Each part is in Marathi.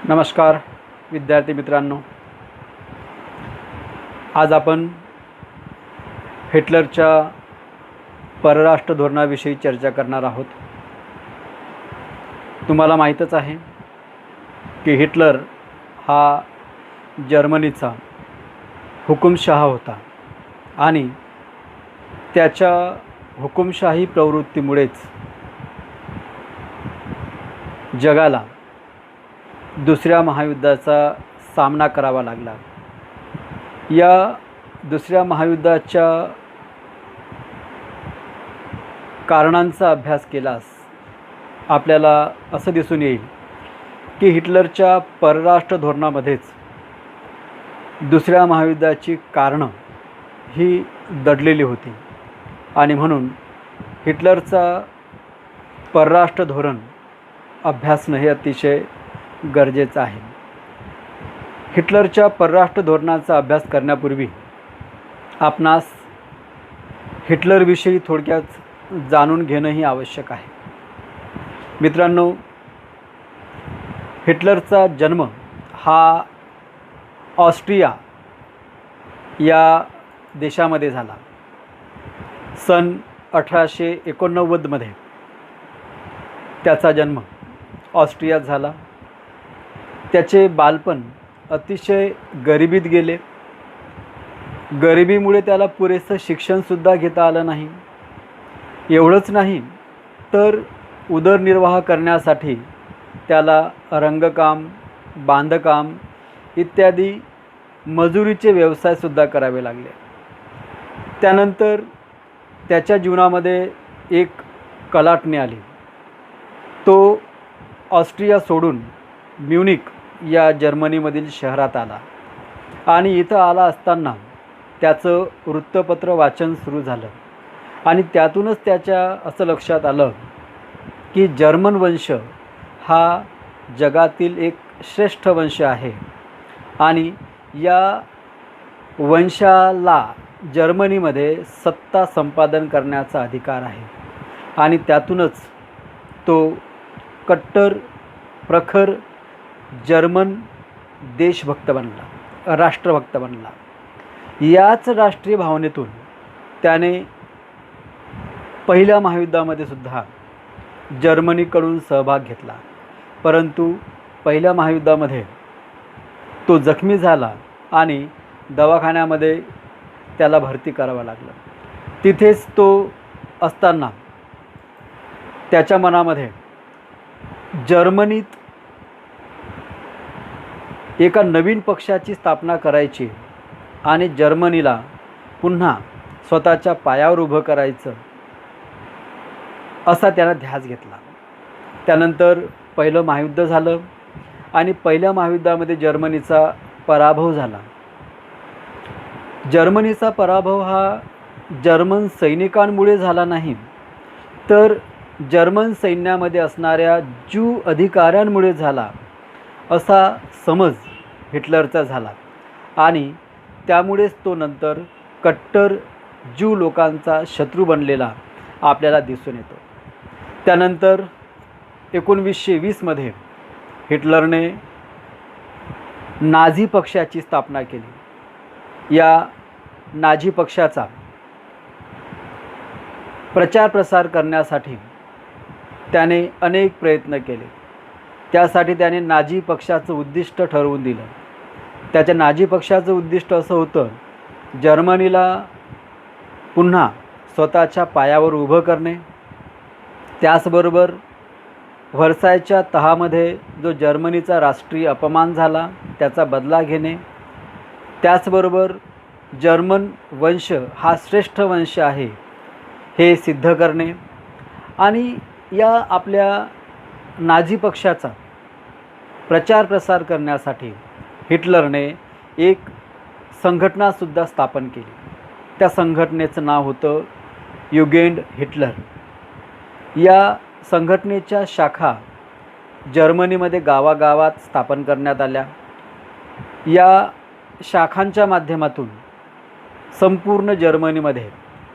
नमस्कार विद्यार्थी मित्रांनो, आज आपण हिटलरच्या परराष्ट्र धोरणाविषयी चर्चा करणार आहोत। तुम्हाला माहीतच आहे की हिटलर हा जर्मनीचा हुकुमशहा होता आणि त्याच्या हुकुमशाही प्रवृत्तीमुळेच जगाला दुसऱ्या महायुद्धाचा सामना करावा लागला। या दुसऱ्या महायुद्धाच्या कारणांचा अभ्यास केल्यास आपल्याला असं दिसून येईल की हिटलरच्या परराष्ट्र धोरणामध्येच दुसऱ्या महायुद्धाची कारणं ही दडलेली होती आणि म्हणून हिटलरचा परराष्ट्र धोरण अभ्यासणं हे अतिशय गरजेचं आहे। हिटलरच्या परराष्ट्र धोरणाचा अभ्यास करण्यापूर्वी आपणास हिटलरविषयी थोडक्यात जाणून घेणंही आवश्यक आहे। मित्रांनो, हिटलरचा जन्म हा ऑस्ट्रिया या देशामध्ये झाला। सन 1889 त्याचा जन्म ऑस्ट्रियात झाला। त्याचे बालपण अतिशय गरिबीत गेले। गरिबीमुळे त्याला पुरेसं शिक्षणसुद्धा घेता आलं नाही। एवढंच नाही तर उदरनिर्वाह करण्यासाठी त्याला रंगकाम, बांधकाम इत्यादी मजुरीचे व्यवसायसुद्धा करावे लागले। त्यानंतर त्याच्या जीवनामध्ये एक कलाटणी आली। तो ऑस्ट्रिया सोडून म्युनिक या जर्मनीमधील शहरात आला आणि इथं आला असताना त्याचं वृत्तपत्र वाचन सुरू झालं आणि त्यातूनच त्याच्या असं लक्षात आलं की जर्मन वंश हा जगातील एक श्रेष्ठ वंश आहे आणि या वंशाला जर्मनीमध्ये सत्ता संपादन करण्याचा अधिकार आहे आणि त्यातूनच तो कट्टर प्रखर जर्मन देशभक्त बनला, राष्ट्रभक्त बनला। याच राष्ट्रीय भावनेतून त्याने पहिल्या महायुद्धामध्ये सुद्धा जर्मनीकडून सहभाग घेतला, परंतु पहिल्या महायुद्धामध्ये तो जखमी झाला आणि दवाखान्यामध्ये त्याला भरती करावं लागलं। तिथेच तो असताना त्याच्या मनामध्ये जर्मनीत एका नवीन पक्षाची स्थापना करायची आणि जर्मनीला पुन्हा स्वतःच्या पायावर उभं करायचं असा त्यानं ध्यास घेतला। त्यानंतर पहिलं महायुद्ध झालं आणि पहिल्या महायुद्धामध्ये जर्मनीचा पराभव झाला। जर्मनीचा पराभव हा जर्मन सैनिकांमुळे झाला नाही तर जर्मन सैन्यामध्ये असणाऱ्या ज्यू अधिकाऱ्यांमुळे झाला असा समज हिटलरचा झाला आणि त्यामुळेच तो नंतर कट्टर ज्यू लोकांचा शत्रू बनलेला आपल्याला दिसून येतो। त्यानंतर 1920 हिटलरने नाझी पक्षाची स्थापना केली। या नाझी पक्षाचा प्रचार प्रसार करण्यासाठी त्याने अनेक प्रयत्न केले। त्यासाठी त्याने नाझी पक्षाचं उद्दिष्ट ठरवून दिलं। त्याच्या नाझी पक्षाचं उद्दिष्ट असं होतं, जर्मनीला पुन्हा स्वतःच्या पायावर उभं करणे, त्याचबरोबर व्हर्सायच्या तहामध्ये जो जर्मनीचा राष्ट्रीय अपमान झाला त्याचा बदला घेणे, त्याचबरोबर जर्मन वंश हा श्रेष्ठ वंश आहे हे सिद्ध करणे आणि या आपल्या नाझी पक्षाचा प्रचार प्रसार करण्यासाठी हिटलरने एक संघटनासुद्धा स्थापन केली। त्या संघटनेचं नाव होतं युगेंड हिटलर। या संघटनेच्या शाखा जर्मनीमध्ये गावागावात स्थापन करण्यात आल्या। या शाखांच्या माध्यमातून संपूर्ण जर्मनीमध्ये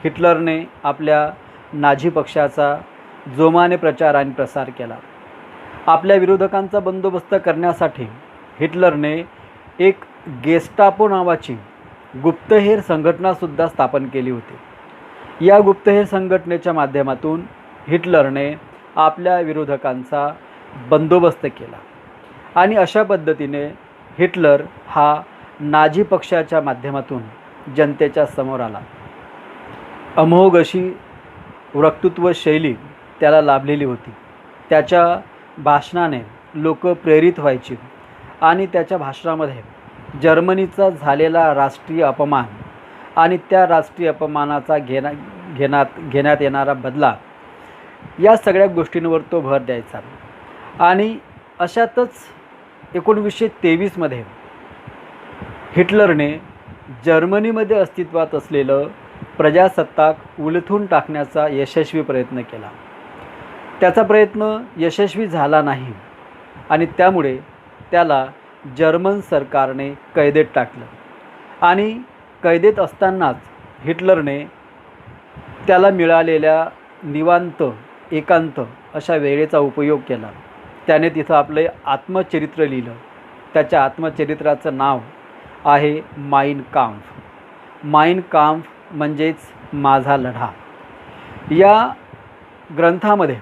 हिटलरने आपल्या नाझी पक्षाचा जोमाने प्रचार आणि प्रसार केला आपल्या विरोधकांचा बंदोबस्त करण्यासाठी हिटलरने एक गेस्टापो नावाची गुप्तहेर संघटनासुद्धा स्थापन केली होती. या गुप्तहेर संघटनेच्या माध्यमातून हिटलरने आपल्या विरोधकांचा बंदोबस्त केला आणि अशा पद्धतीने हिटलर हा नाझी पक्षाच्या माध्यमातून जनतेच्या समोर आला. अमोघ अशी वक्तृत्व शैली त्याला लाभलेली होती. त्याच्या भाषणाने लोक प्रेरित व्हायची आणि त्याच्या भाषणामध्ये जर्मनीचा झालेला राष्ट्रीय अपमान आणि त्या राष्ट्रीय अपमानाचा घेण्यात येणारा बदला या सगळ्या गोष्टींवर तो भर द्यायचा. आणि अशातच 1923 हिटलरने जर्मनीमध्ये अस्तित्वात असलेलं प्रजासत्ताक उलथून टाकण्याचा यशस्वी प्रयत्न केला. त्याचा प्रयत्न यशस्वी झाला नाही आणि त्यामुळे त्याला जर्मन सरकारने कैदेत टाकलं आणि कैदेत असतानाच हिटलरने त्याला मिळालेल्या निवांत एकांत अशा वेळेचा उपयोग केला. त्याने तिथं आपले आत्मचरित्र लिहिलं. त्याच्या आत्मचरित्राचं नाव आहे माइन काम्फ. माइन काम्फ म्हणजेच माझा लढा. या ग्रंथामध्ये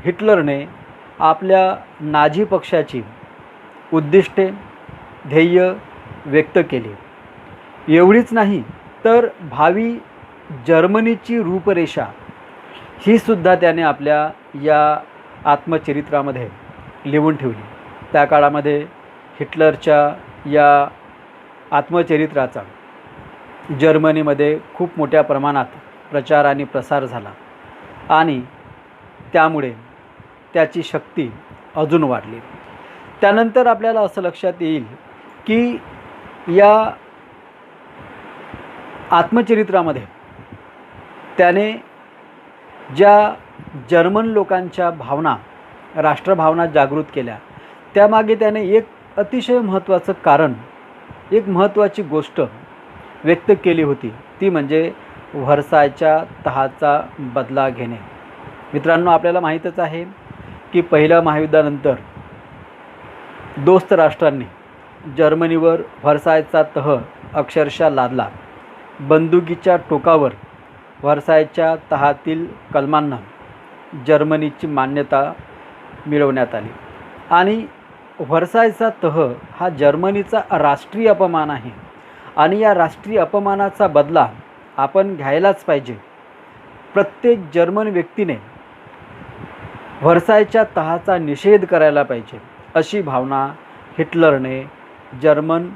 हिटलरने आपल्या नाझी पक्षाची उद्दिष्टे, ध्येय व्यक्त केली. एवढीच नाही तर भावी जर्मनीची रूपरेषा ही सुद्धा त्याने आपल्या या आत्मचरित्रामध्ये लिहून ठेवली. त्या काळामध्ये हिटलरच्या या आत्मचरित्राचा जर्मनीमध्ये खूप मोठ्या प्रमाणात प्रचार आणि प्रसार झाला आणि त्यामुळे त्याची शक्ती अजून वाढली. त्यानंतर आपल्याला असं लक्षात येईल की या आत्मचरित्रामध्ये त्याने ज्या जर्मन लोकांच्या भावना, राष्ट्रभावना जागृत केल्या, त्यामागे त्याने एक अतिशय महत्त्वाचं कारण, एक महत्त्वाची गोष्ट व्यक्त केली होती. ती म्हणजे व्हर्सायच्या तहाचा बदला घेणे. मित्रांनो, आपल्याला माहीतच आहे की पहिल्या महायुद्धानंतर दोस्त राष्ट्रांनी जर्मनीवर व्हर्सायचा तह अक्षरशः लादला. बंदुकीच्या टोकावर व्हर्सायच्या तहातील कलमांना जर्मनीची मान्यता मिळवण्यात आली आणि व्हर्सायचा तह हा जर्मनीचा राष्ट्रीय अपमान आहे आणि या राष्ट्रीय अपमानाचा बदला आपण घ्यायलाच पाहिजे. प्रत्येक जर्मन व्यक्तीने व्हर्सायच्या तहाचा निषेध करायला पाहिजे, अशी भावना हिटलरने जर्मन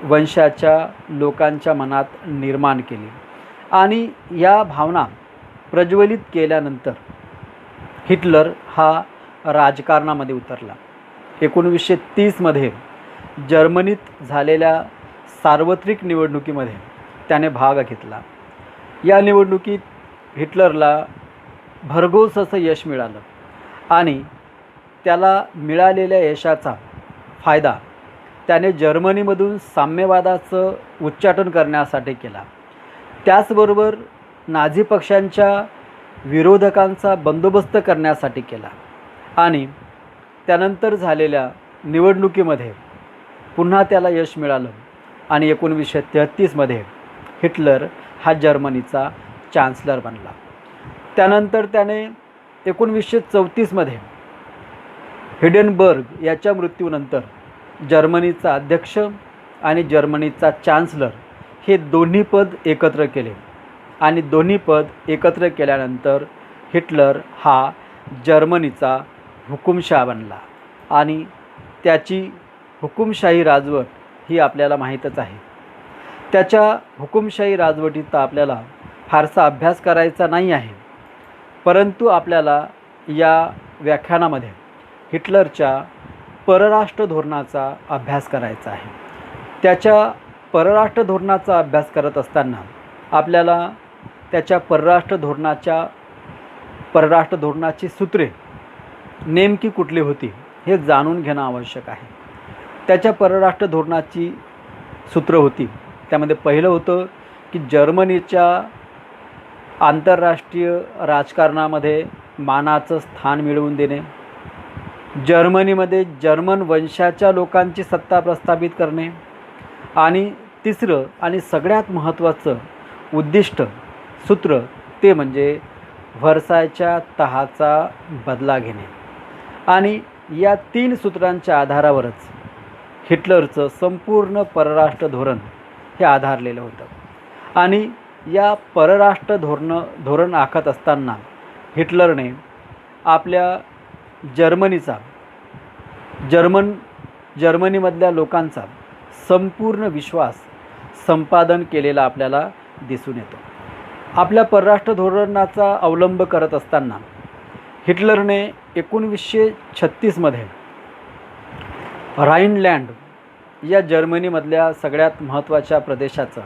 वंशाच्या लोकांच्या मनात निर्माण केली आणि या भावना प्रज्वलित केल्यानंतर हिटलर हा राजकारणामध्ये उतरला. 1930 जर्मनीत झालेल्या सार्वत्रिक निवडणुकीमध्ये त्याने भाग घेतला. या निवडणुकीत हिटलरला भरघोस असं यश मिळालं आणि त्याला मिळालेल्या यशाचा फायदा त्याने जर्मनीमधून साम्यवादाचं उच्चाटन करण्यासाठी केला. त्याचबरोबर नाझी पक्षांच्या विरोधकांचा बंदोबस्त करण्यासाठी केला आणि त्यानंतर झालेल्या निवडणुकीमध्ये पुन्हा त्याला यश मिळालं आणि 1933 हिटलर हा जर्मनीचा चान्सलर बनला. त्यानंतर त्याने 1934 हिडेनबर्ग याच्या मृत्यूनंतर जर्मनीचा अध्यक्ष आणि जर्मनीचा चान्सलर हे दोन्ही पद एकत्र केले आणि दोन्ही पद एकत्र केल्यानंतर हिटलर हा जर्मनीचा हुकुमशाह बनला आणि त्याची हुकुमशाही राजवट ही आपल्याला माहीतच आहे. त्याच्या हुकुमशाही राजवटीचा आपल्याला फारसा अभ्यास करायचा नाही आहे, परंतु आपल्याला या व्याख्यानामध्ये हिटलरच्या परराष्ट्र धोरणाचा अभ्यास करायचा आहे. त्याच्या परराष्ट्र धोरणाचा अभ्यास करत असताना आपल्याला त्याच्या परराष्ट्र धोरणाची सूत्रे नेमकी कुठली होती हे जाणून घेणं आवश्यक आहे. त्याच्या परराष्ट्र धोरणाची सूत्र होती, त्यामध्ये पहिलं होतं की जर्मनीच्या आंतरराष्ट्रीय राजकारणामध्ये मानाचं स्थान मिळवून देणे. जर्मनीमध्ये जर्मन वंशाच्या लोकांची सत्ता प्रस्थापित करणे आणि तिसरं आणि सगळ्यात महत्त्वाचं उद्दिष्ट सूत्र ते म्हणजे व्हर्सायच्या तहाचा बदला घेणे. आणि या 3 सूत्रांच्या आधारावरच हिटलरचं संपूर्ण परराष्ट्र धोरण हे आधारलेलं होतं. आणि या परराष्ट्र धोरण आखत असताना हिटलरने आपल्या जर्मनीमधल्या लोकांचा संपूर्ण विश्वास संपादन केलेला आपल्याला दिसून येतो. आपल्या परराष्ट्र धोरणाचा अवलंब करत असताना हिटलरने 1936मध्ये ऱ्हाइनलँड या जर्मनीमधल्या सगळ्यात महत्त्वाच्या प्रदेशाचं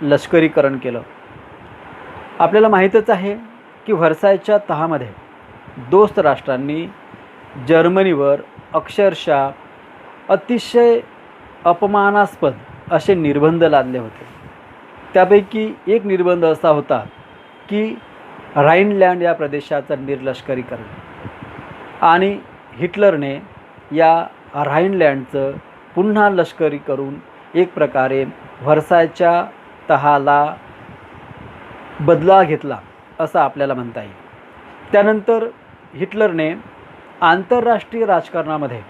लष्करीकरण केलं. आपल्याला माहीतच आहे की व्हर्सायच्या तहामध्ये दोस्त राष्ट्रांनी जर्मनीवर अक्षरशः अतिशय अपमानास्पद असे निर्बंध लादले होते. त्यापैकी एक निर्बंध असा होता की ऱ्हाइनलँड या प्रदेशाचं निर्लष्करीकरण. आणि हिटलरने या ऱ्हाइनलँडचं पुन्हा लष्करी करून एक प्रकारे व्हर्सायच्या तहाला बदला घेतला असं आपल्याला म्हणता येईल. त्यानंतर हिटलरने आंतरराष्ट्रीय राजकारणामध्ये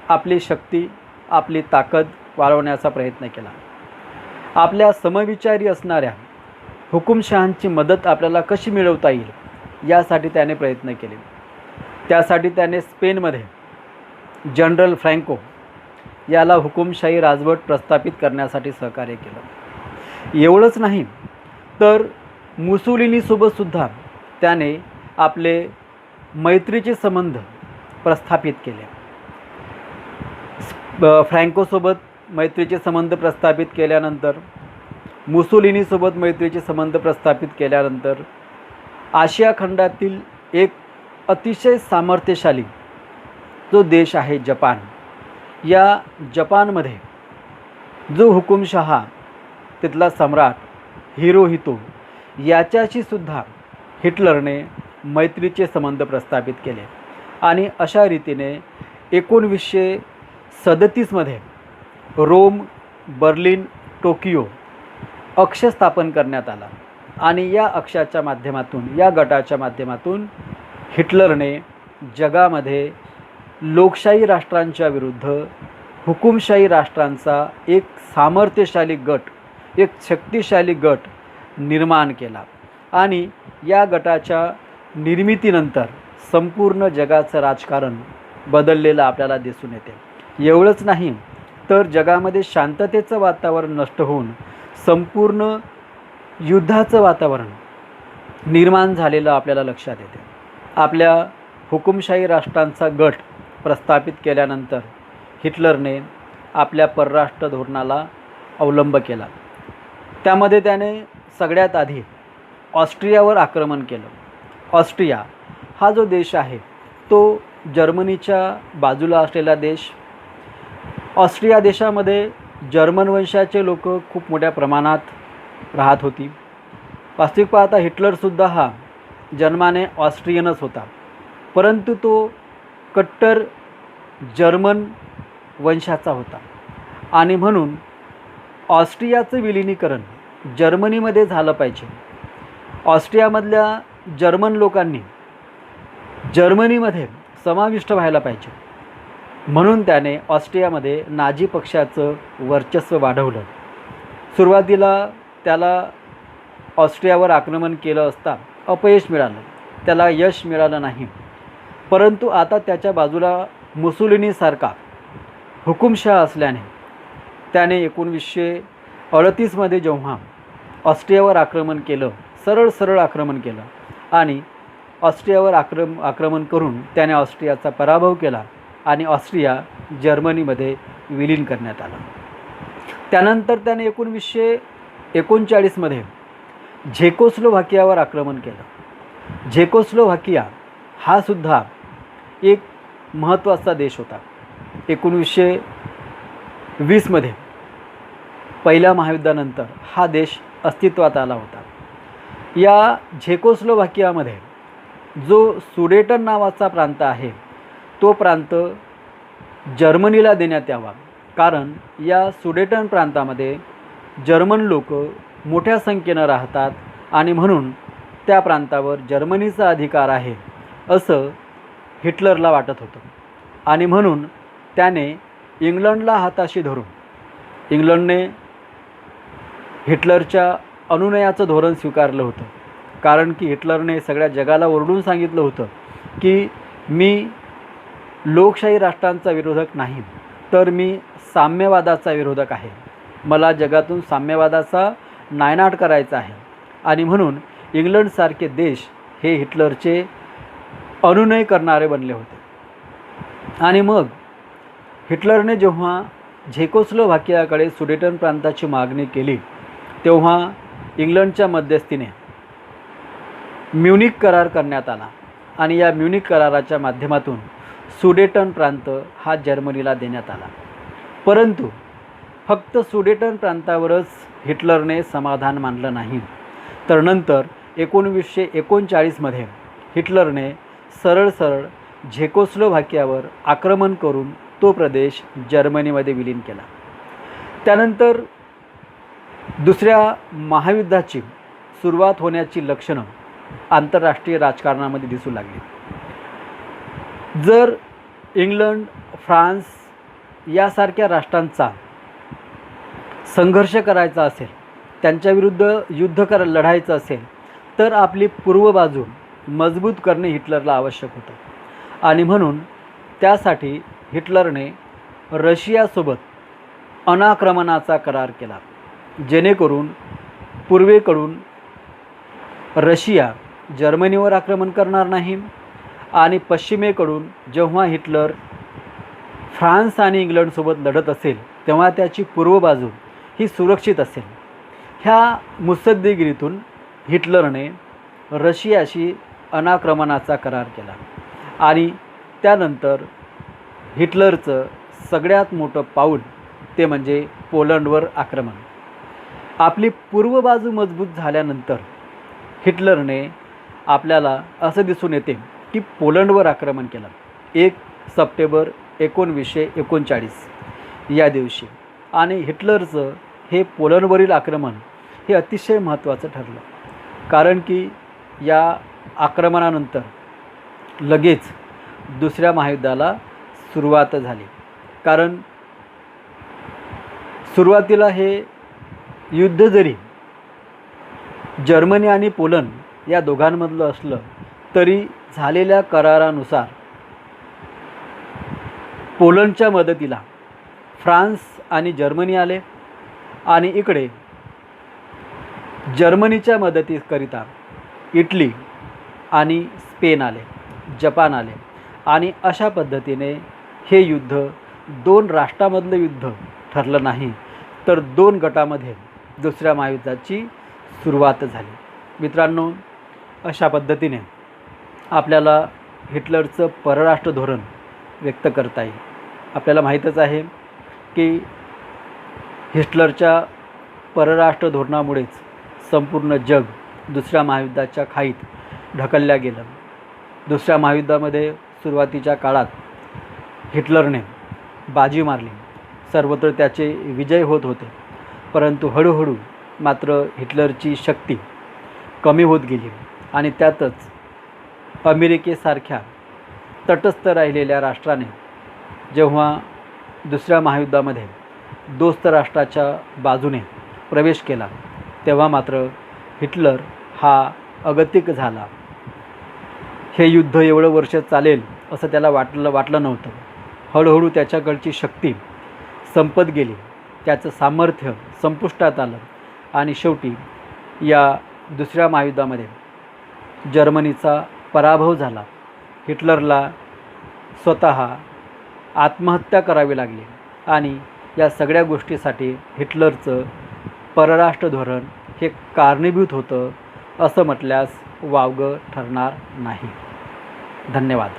आपली शक्ती, आपली ताकद वाढवण्याचा प्रयत्न केला. आपल्या समविचारी असणाऱ्या हुकुमशहांची मदत आपल्याला कशी मिळवता येईल यासाठी त्याने प्रयत्न केले. त्यासाठी त्याने स्पेनमध्ये जनरल फ्रँको याला हुकुमशाही राजवट प्रस्थापित करण्यासाठी सहकार्य केलं. एवढंच नाही तर मुसोलिनीसोबतसुद्धा त्याने आपले मैत्रीचे संबंध प्रस्थापित केले. फ्रँकोसोबत मैत्रीचे संबंध प्रस्थापित केल्यानंतर, मुसोलिनीसोबत मैत्रीचे संबंध प्रस्थापित केल्यानंतर आशिया खंडातील एक अतिशय सामर्थ्यशाली जो देश आहे जपान, या जपानमध्ये जो हुकुमशहा तिथला सम्राट हिरोहितो याच्याशी सुद्धा हिटलरने मैत्रीचे संबंध प्रस्थापित केले. आणि अशा रीतीने 1937मध्ये रोम, बर्लिन, टोकियो अक्ष स्थापन करण्यात आला. आणि या अक्षाच्या माध्यमातून, या गटाच्या माध्यमातून हिटलरने जगामध्ये लोकशाही राष्ट्रांच्या विरुद्ध हुकुमशाही राष्ट्रांचा एक सामर्थ्यशाली गट, एक शक्तिशाली गट निर्माण केला. आणि या गटाच्या निर्मितीनंतर संपूर्ण जगाचं राजकारण बदललेलं आपल्याला दिसून येते. एवढंच नाही तर जगामध्ये शांततेचं वातावरण नष्ट होऊन संपूर्ण युद्धाचं वातावरण निर्माण झालेलं आपल्याला लक्षात येते. आपल्या हुकुमशाही राष्ट्रांचा गट प्रस्थापित केल्यानंतर हिटलरने आपल्या परराष्ट्र धोरणाला अवलंब केला. त्यामध्ये त्याने सगळ्यात आधी ऑस्ट्रियावर आक्रमण केलं. ऑस्ट्रिया हा जो देश आहे तो जर्मनीच्या बाजूला असलेला देश. ऑस्ट्रिया देशामध्ये जर्मन वंशाचे लोक खूप मोठ्या प्रमाणात राहत होती. वास्तविक पाहता हिटलरसुद्धा हा जन्माने ऑस्ट्रियनच होता, परंतु तो कट्टर जर्मन वंशाचा होता. आणि म्हणून ऑस्ट्रियाचं विलिनीकरण जर्मनीमध्ये झालं पाहिजे. ऑस्ट्रियामधल्या जर्मन लोकांनी जर्मनीमध्ये समाविष्ट व्हायला पाहिजे. म्हणून त्याने ऑस्ट्रियामध्ये नाझी पक्षाचं वर्चस्व वाढवलं. सुरुवातीला त्याला ऑस्ट्रियावर आक्रमण केलं असता अपयश मिळालं, त्याला यश मिळालं नाही. परंतु आता त्याच्या बाजूला मुसोलिनीसारखा हुकुमशहा असल्याने त्याने 1938मध्ये जेव्हा ऑस्ट्रियावर आक्रमण केलं, सरळ आक्रमण केलं आणि ऑस्ट्रियावर आक्रमण करून त्याने ऑस्ट्रियाचा पराभव केला आणि ऑस्ट्रिया जर्मनीमध्ये विलीन करण्यात आला. त्यानंतर त्याने 1939मध्ये झेकोस्लोव्हाकियावर आक्रमण केलं. झेकोस्लोव्हाकिया हा सुद्धा एक महत्त्वाचा देश होता. 1920मध्ये पहिल्या महायुद्धानंतर हा देश अस्तित्वात आला होता. या झेकोस्लोव्हाकियामध्ये जो सुडेटन नावाचा प्रांत आहे तो प्रांत जर्मनीला देण्यात यावा, कारण या सुडेटन प्रांतामध्ये जर्मन लोक मोठ्या संख्येनं राहतात आणि म्हणून त्या प्रांतावर जर्मनीचा अधिकार आहे असं हिटलरला वाटत होतं. आणि म्हणून त्याने इंग्लंडला हाताशी धरून इंग्लंडने हिटलरच्या अनुनयाचं धोरण स्वीकारलं होतं, कारण की हिटलरने सगळ्या जगाला ओरडून सांगितलं होतं की मी लोकशाही राष्ट्रांचा विरोधक नाही, तर मी साम्यवादाचा विरोधक आहे. मला जगातून साम्यवादाचा नायनाट करायचा आहे. आणि म्हणून इंग्लंडसारखे देश हे हिटलरचे अनुनय करणारे बनले होते. आणि मग हिटलरने जेव्हा झेकोस्लोव्हाकियाकडे सुडेटन प्रांताची मागणी केली, तेव्हा इंग्लंडच्या मध्यस्थीने म्युनिक करार करण्यात आला आणि या म्युनिक कराराच्या माध्यमातून सुडेटन प्रांत हा जर्मनीला देण्यात आला. परंतु फक्त सुडेटन प्रांतावरच हिटलरने समाधान मानलं नाही, तर नंतर 1939मध्ये हिटलरने सरळ झेकोस्लोव्हाकियावर आक्रमण करून तो प्रदेश जर्मनीमध्ये विलीन केला. त्यानंतर दुसऱ्या महायुद्धाची सुरुवात होण्याची लक्षणं आंतरराष्ट्रीय राजकारणामध्ये दिसू लागली. जर इंग्लंड, फ्रान्स यासारख्या राष्ट्रांचा संघर्ष करायचा असेल, त्यांच्याविरुद्ध लढायचं असेल, तर आपली पूर्व बाजू मजबूत करणे हिटलरला आवश्यक होतं. आणि म्हणून त्यासाठी हिटलरने रशियासोबत अनाक्रमणाचा करार केला, जेणेकरून पूर्वेकडून रशिया जर्मनीवर आक्रमण करणार नाही आणि पश्चिमेकडून जेव्हा हिटलर फ्रान्स आणि इंग्लंडसोबत लढत असेल तेव्हा त्याची पूर्व बाजू ही सुरक्षित असेल. ह्या मुत्सद्देगिरीतून हिटलरने रशियाशी अनाक्रमणाचा करार केला. आणि त्यानंतर हिटलरचं सगळ्यात मोठं पाऊल ते म्हणजे पोलंडवर आक्रमण. आपली पूर्व बाजू मजबूत झाल्यानंतर हिटलरने आपल्याला असं दिसून येते की पोलंडवर आक्रमण केलं 1 सप्टेंबर 1939 या दिवशी. आणि हिटलरचं हे पोलंडवरील आक्रमण हे अतिशय महत्त्वाचं ठरलं, कारण की या आक्रमणानंतर लगेच दुसऱ्या महायुद्धाला सुरुवात झाली. कारण सुरुवातीला हे युद्ध जरी जर्मनी आणि पोलंड या दोघांमधलं असलं तरी झालेल्या करारानुसार पोलंडच्या मदतीला फ्रान्स आणि जर्मनी आले आणि इकडे जर्मनीच्या मदतीकरिता इटली आणि स्पेन आले, जपान आले. आणि अशा पद्धतीने हे युद्ध 2 राष्ट्रामधलं युद्ध ठरलं नाही, तर 2 गटामध्ये दुसऱ्या महायुद्धाची सुरुवात झाली. मित्रांनो, अशा पद्धतीने आपल्याला हिटलरचं परराष्ट्र धोरण व्यक्त करता येईल. आपल्याला माहीतच आहे की हिटलरच्या परराष्ट्र धोरणामुळेच संपूर्ण जग दुसऱ्या महायुद्धाच्या खाईत ढकलल्या गेलं. दुसऱ्या महायुद्धामध्ये सुरुवातीच्या काळात हिटलरने बाजी मारली, सर्वत्र त्याचे विजय होत होते. परंतु हळूहळू मात्र हिटलरची शक्ती कमी होत गेली आणि त्यातच अमेरिकेसारख्या तटस्थ राहिलेल्या राष्ट्राने जेव्हा दुसऱ्या महायुद्धामध्ये दोस्त राष्ट्राच्या बाजूने प्रवेश केला, तेव्हा मात्र हिटलर हा अगतिक झाला. हे युद्ध एवढं वर्ष चालेल असं त्याला वाटलं नव्हतं. हळूहळू त्याच्याकडची शक्ती संपत गेली, त्याचं सामर्थ्य संपुष्टात आलं आणि शेवटी या दुसऱ्या महायुद्धामध्ये जर्मनीचा पराभव झाला. हिटलरला स्वतः आत्महत्या करावी लागली आणि या सगळ्या गोष्टीसाठी हिटलरचं परराष्ट्र धोरण हे कारणीभूत होतं असं म्हटल्यास वावगं ठरणार नाही. धन्यवाद.